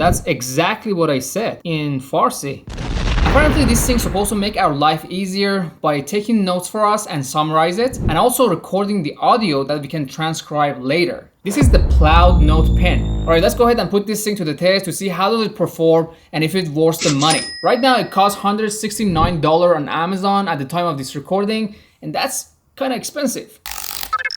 That's exactly what I said in Farsi. Apparently this thing's supposed to make our life easier by taking notes for us and summarize it, and also recording the audio that we can transcribe later. This is the PLAUD NotePin. Alright, let's go ahead and put this thing to the test to see how does it perform and if it's worth the money. Right now it costs $169 on Amazon at the time of this recording, and that's kind of expensive.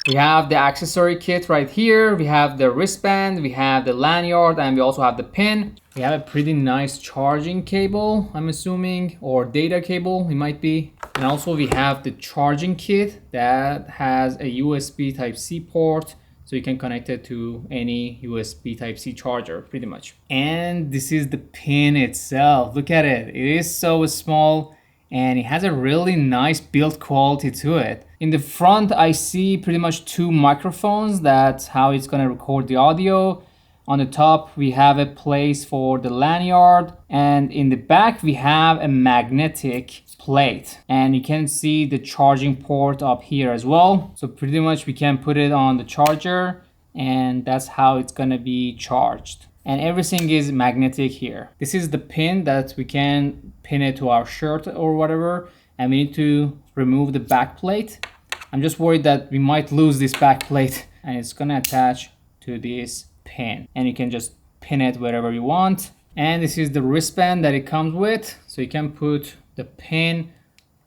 We have the accessory kit right here, we have the wristband, we have the lanyard, and we also have the pin. We have a pretty nice charging cable, I'm assuming, or data cable it might be. And also we have the charging kit that has a USB Type-C port, so you can connect it to any USB Type-C charger pretty much. And this is the pin itself, look at it, it is so small and it has a really nice build quality to it. In the front I see pretty much two microphones, that's how it's gonna record the audio. On the top we have a place for the lanyard, and in the back we have a magnetic plate, and you can see the charging port up here as well. So pretty much we can put it on the charger and that's how it's gonna be charged. And everything is magnetic here. This is the pin that we can pin it to our shirt or whatever, and we need to remove the back plate. I'm just worried that we might lose this back plate, and it's gonna attach to this pin, and you can just pin it wherever you want. And this is the wristband that it comes with, so you can put the pin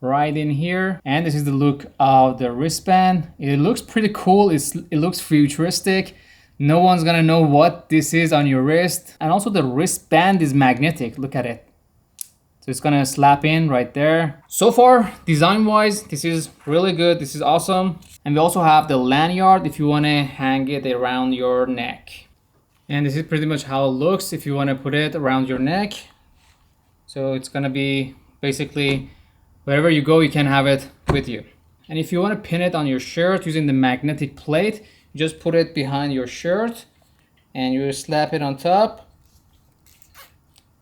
right in here. And this is the look of the wristband. It looks pretty cool, it looks futuristic. No one's gonna know what this is on your wrist. And also the wristband is magnetic, look at it. So it's gonna slap in right there. So far, design-wise, this is really good, this is awesome. And we also have the lanyard if you wanna hang it around your neck. And this is pretty much how it looks if you wanna put it around your neck. So it's gonna be basically, wherever you go, you can have it with you. And if you wanna pin it on your shirt using the magnetic plate, just put it behind your shirt and you slap it on top,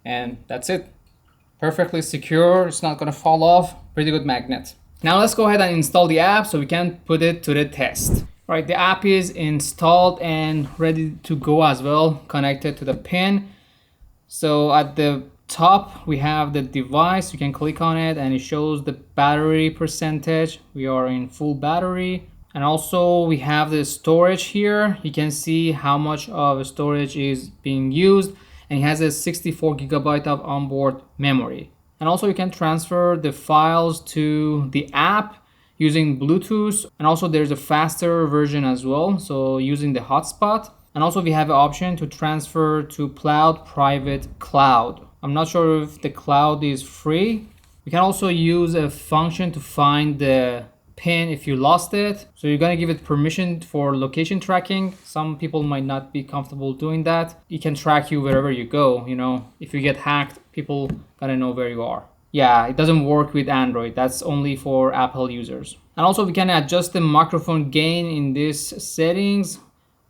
and that's it. Perfectly secure, it's not gonna fall off. Pretty good magnet. Now let's go ahead and install the app so we can put it to the test. Right, the app is installed and ready to go as well, connected to the pin. So at the top we have the device, you can click on it and it shows the battery percentage. We are in full battery. And also we have the storage here. You can see how much of storage is being used, and it has a 64 gigabyte of onboard memory. And also you can transfer the files to the app using Bluetooth, and also there's a faster version as well, so using the hotspot. And also we have an option to transfer to PLAUD private cloud. I'm not sure if the cloud is free. We can also use a function to find the pin if you lost it, so you're gonna give it permission for location tracking. Some people might not be comfortable doing that. It can track you wherever you go, you know. If you get hacked, people gotta know where you are. Yeah, it doesn't work with Android, that's only for Apple users. And also we can adjust the microphone gain in this settings.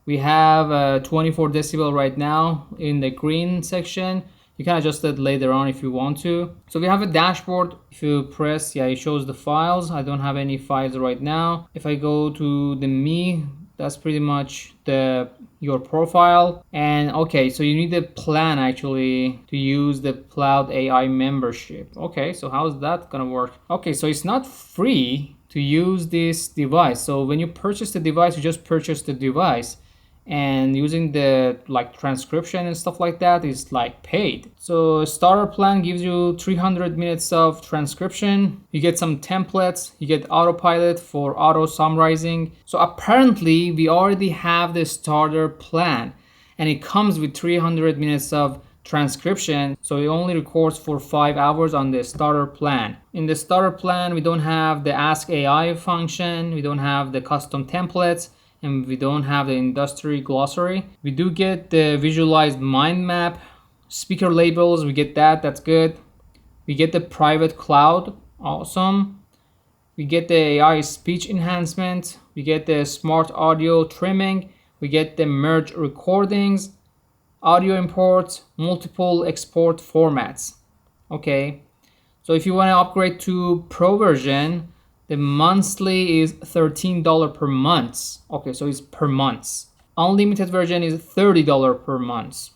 We have 24 decibel right now in the green section. You can adjust it later on if you want to. So we have a dashboard. If you press, yeah, it shows the files. I don't have any files right now. If I go to the Me, that's pretty much your profile. And okay, so you need a plan actually to use the PLAUD AI membership. Okay, so how is that gonna work? Okay, so it's not free to use this device. So when you purchase the device, you just purchase the device, and using the transcription and stuff like that is paid. So a starter plan gives you 300 minutes of transcription. You get some templates, you get autopilot for auto summarizing. So apparently we already have the starter plan, and it comes with 300 minutes of transcription, so it only records for 5 hours on the starter plan. In the starter plan we don't have the Ask AI function, we don't have the custom templates, and we don't have the industry glossary. We do get the visualized mind map, speaker labels, we get that, that's good. We get the private cloud, awesome. We get the AI speech enhancement, we get the smart audio trimming, we get the merge recordings, audio imports, multiple export formats. Okay, so if you want to upgrade to pro version, the monthly is $13 per month. Okay, so it's per month. Unlimited version is $30 per month.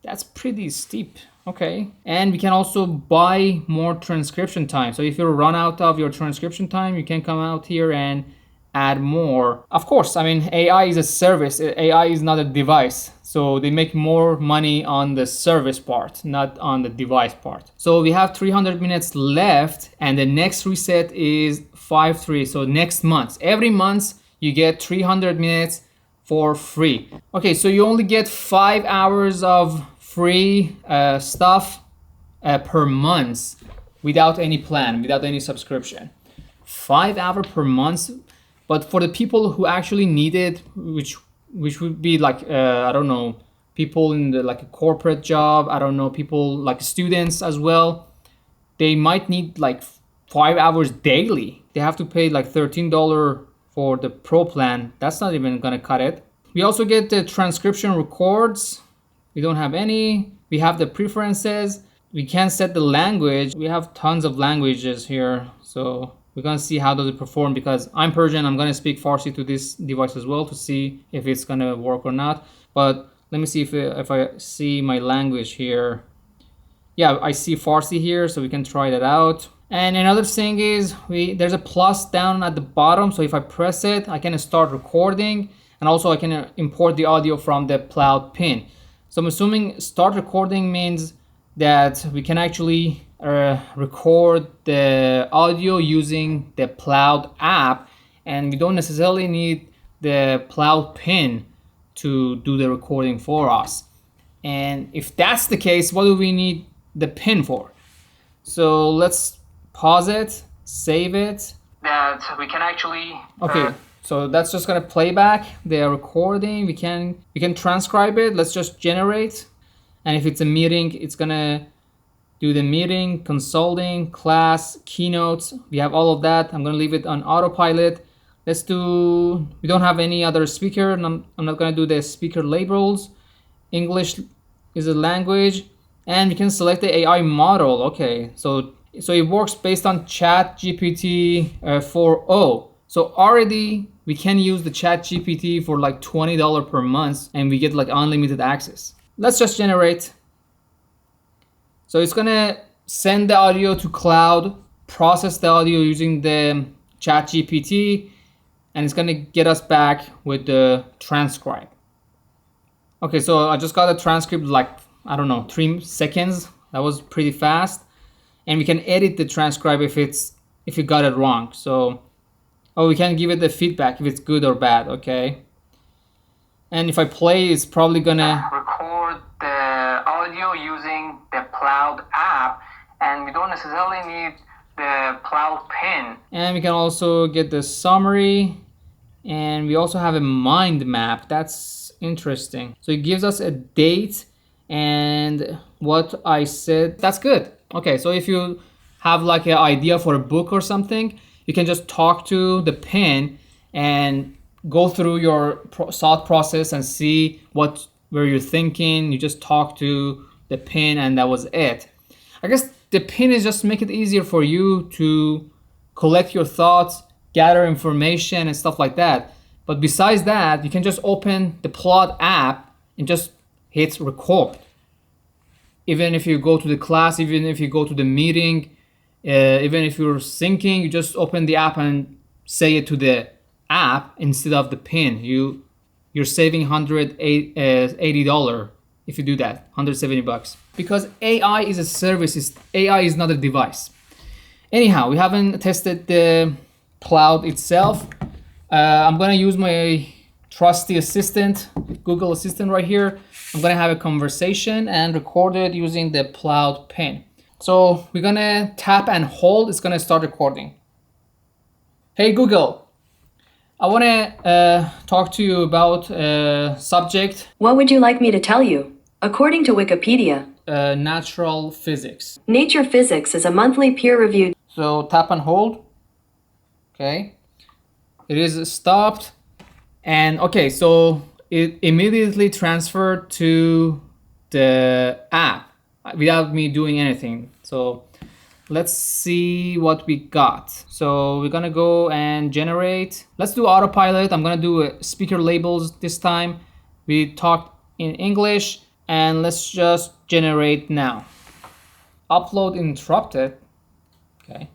That's pretty steep. Okay. And we can also buy more transcription time. So if you run out of your transcription time, you can come out here and add more. Of course, I mean, AI is a service. AI is not a device. So they make more money on the service part, not on the device part. So we have 300 minutes left, and the next reset is 5/3. So next month, every month you get 300 minutes for free. Okay, so you only get 5 hours of free stuff per month without any plan, without any subscription. 5 hours per month. But for the people who actually need it, which would be like I don't know, people in the like a corporate job, I don't know, people like students as well, they might need like 5 hours daily. They have to pay like $13 for the pro plan. That's not even gonna cut it. We also get the transcription records. We don't have any. We have the preferences. We can set the language. We have tons of languages here, so we're gonna see how does it perform, because I'm Persian. I'm gonna speak Farsi to this device as well to see if it's gonna work or not. But let me see if I see my language here. Yeah, I see Farsi here, so we can try that out. And another thing is there's a plus down at the bottom, so if I press it, I can start recording, and also I can import the audio from the PLAUD pin. So I'm assuming start recording means that we can actually record the audio using the PLAUD app, and we don't necessarily need the PLAUD pin to do the recording for us. And if that's the case, what do we need the pin for? So let's pause it, save it. That we can actually okay, so that's just gonna play back the recording. We can transcribe it. Let's just generate, and if it's a meeting, it's gonna do the meeting, consulting, class, keynotes. We have all of that. I'm gonna leave it on autopilot. Let's do, we don't have any other speaker, and I'm not gonna do the speaker labels. English is a language, and we can select the AI model. Okay, so it works based on ChatGPT 4.0. So already we can use the ChatGPT for like $20 per month, and we get like unlimited access. Let's just generate. So it's gonna send the audio to cloud, process the audio using the ChatGPT, and it's gonna get us back with the transcribe. Okay, so I just got a transcript like, I don't know, 3 seconds. That was pretty fast. And we can edit the transcribe if you got it wrong. So, we can give it the feedback if it's good or bad, okay? And if I play, it's probably gonna record the audio using the PLAUD app, and we don't necessarily need the PLAUD pin. And we can also get the summary, and we also have a mind map. That's interesting. So it gives us a date and what I said. That's good. Okay, so if you have like an idea for a book or something, you can just talk to the pin and go through your thought process and see where you're thinking. You just talk to the pin, and that was it. I guess the pin is just to make it easier for you to collect your thoughts, gather information and stuff like that. But besides that, you can just open the PLAUD app and just hit record. Even if you go to the class, even if you go to the meeting, even if you're syncing, you just open the app and say it to the app instead of the pin. You're saving $180 if you do that, $170. Because AI is a service, AI is not a device. Anyhow, we haven't tested the PLAUD itself. I'm gonna use my trusty assistant, Google Assistant right here. I'm gonna have a conversation and record it using the PLAUD pin. So we're gonna tap and hold, it's gonna start recording. Hey Google, I wanna talk to you about a subject. What would you like me to tell you? According to Wikipedia, natural physics. Nature Physics is a monthly peer-reviewed. So tap and hold. Okay. It is stopped. And okay, so it immediately transferred to the app without me doing anything. So let's see what we got. So we're gonna go and generate. Let's do autopilot. I'm gonna do speaker labels this time. We talked in English. And let's just generate now. Upload interrupted. Okay.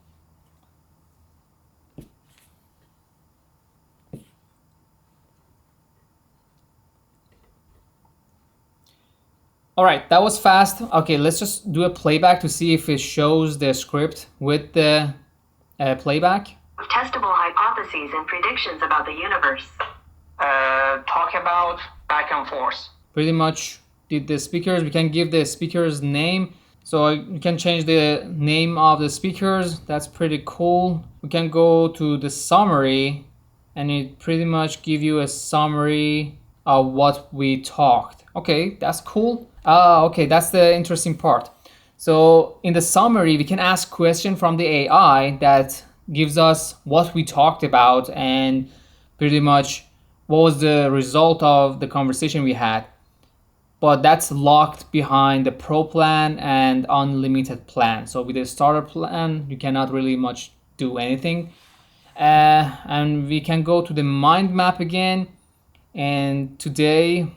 All right, that was fast. Okay, let's just do a playback to see if it shows the script with the playback. Testable hypotheses and predictions about the universe. Talk about back and forth. Pretty much did the speakers. We can give the speakers name. So you can change the name of the speakers. That's pretty cool. We can go to the summary and it pretty much give you a summary of what we talked. Okay, that's cool. Okay, that's the interesting part. So in the summary, we can ask question from the AI that gives us what we talked about and pretty much what was the result of the conversation we had. But that's locked behind the pro plan and unlimited plan. So with the starter plan, you cannot really much do anything. And we can go to the mind map again. And today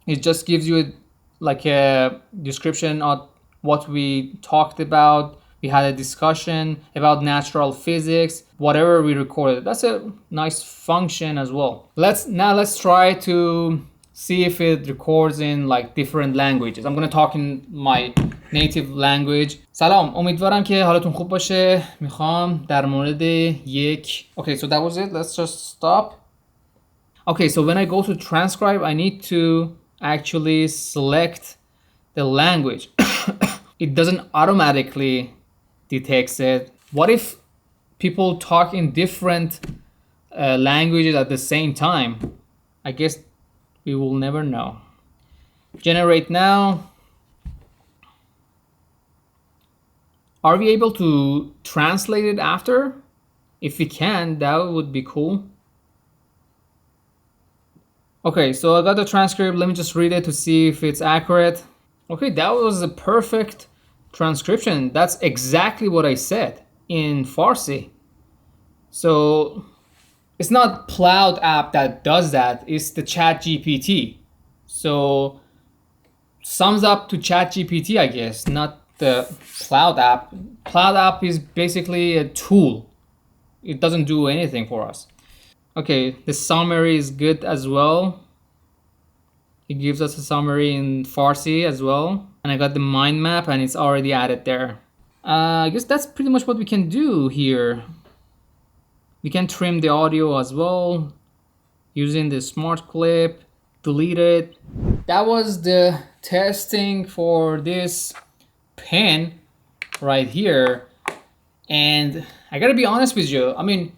it just gives you like a description of what we talked about. We had a discussion about natural physics, whatever we recorded. That's a nice function as well. Let's try to see if it records in like different languages. I'm gonna talk in my native language. سلام، امیدوارم که حالتون خوب باشه. میخوام در مورد یک. Okay, so that was it. Let's just stop. Okay, so when I go to transcribe, I need to actually select the language. It doesn't automatically detects it. What if people talk in different languages at the same time? I guess we will never know. Generate now. Are we able to translate it after? If we can, that would be cool. Okay, so I got the transcript. Let me just read it to see if it's accurate. Okay, that was a perfect transcription. That's exactly what I said in Farsi. So it's not PLAUD app that does that, it's the Chat GPT. So sums up to Chat GPT, I guess, not the PLAUD app. PLAUD app is basically a tool. It doesn't do anything for us. Okay, the summary is good as well. It gives us a summary in Farsi as well. And I got the mind map and it's already added there. I guess that's pretty much what we can do here. We can trim the audio as well using the smart clip, delete it. That was the testing for this pen right here. And I gotta be honest with you. I mean,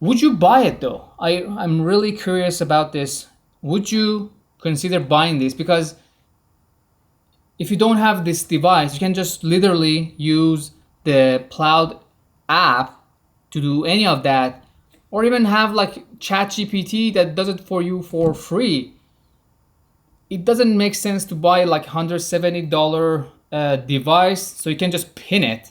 would you buy it though? I'm really curious about this. Would you consider buying this? Because if you don't have this device, you can just literally use the PLAUD app to do any of that, or even have like ChatGPT that does it for you for free. It doesn't make sense to buy like $170 device so you can just pin it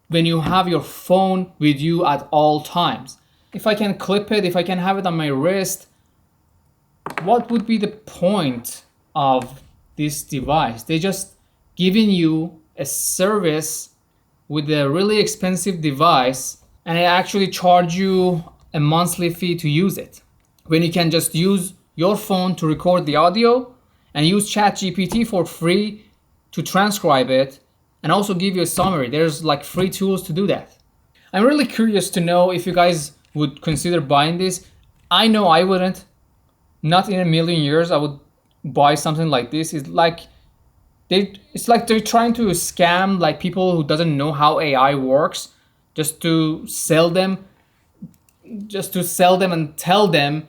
when you have your phone with you at all times. If I can clip it, if I can have it on my wrist, what would be the point of this device? They just giving you a service with a really expensive device and they actually charge you a monthly fee to use it, when you can just use your phone to record the audio and use ChatGPT for free to transcribe it and also give you a summary. There's like free tools to do that. I'm really curious to know if you guys would consider buying this. I know I wouldn't. Not in a million years I would buy something like this. It's like they're trying to scam like people who doesn't know how AI works, just to sell them and tell them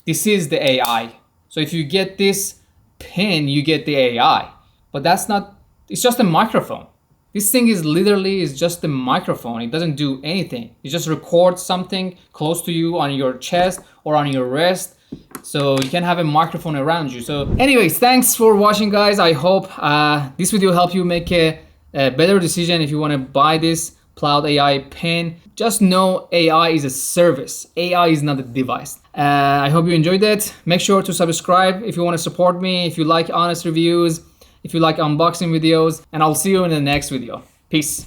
this is the AI. So if you get this pin, you get the AI. But that's not, it's just a microphone. This thing is just a microphone. It doesn't do anything. It just records something close to you on your chest or on your wrist. So you can have a microphone around you. So anyways, thanks for watching guys. I hope this video helped you make a better decision if you want to buy this. PLAUD AI pin. Just know AI is a service. AI is not a device. I hope you enjoyed it. Make sure to subscribe if you want to support me, if you like honest reviews, if you like unboxing videos, and I'll see you in the next video. Peace.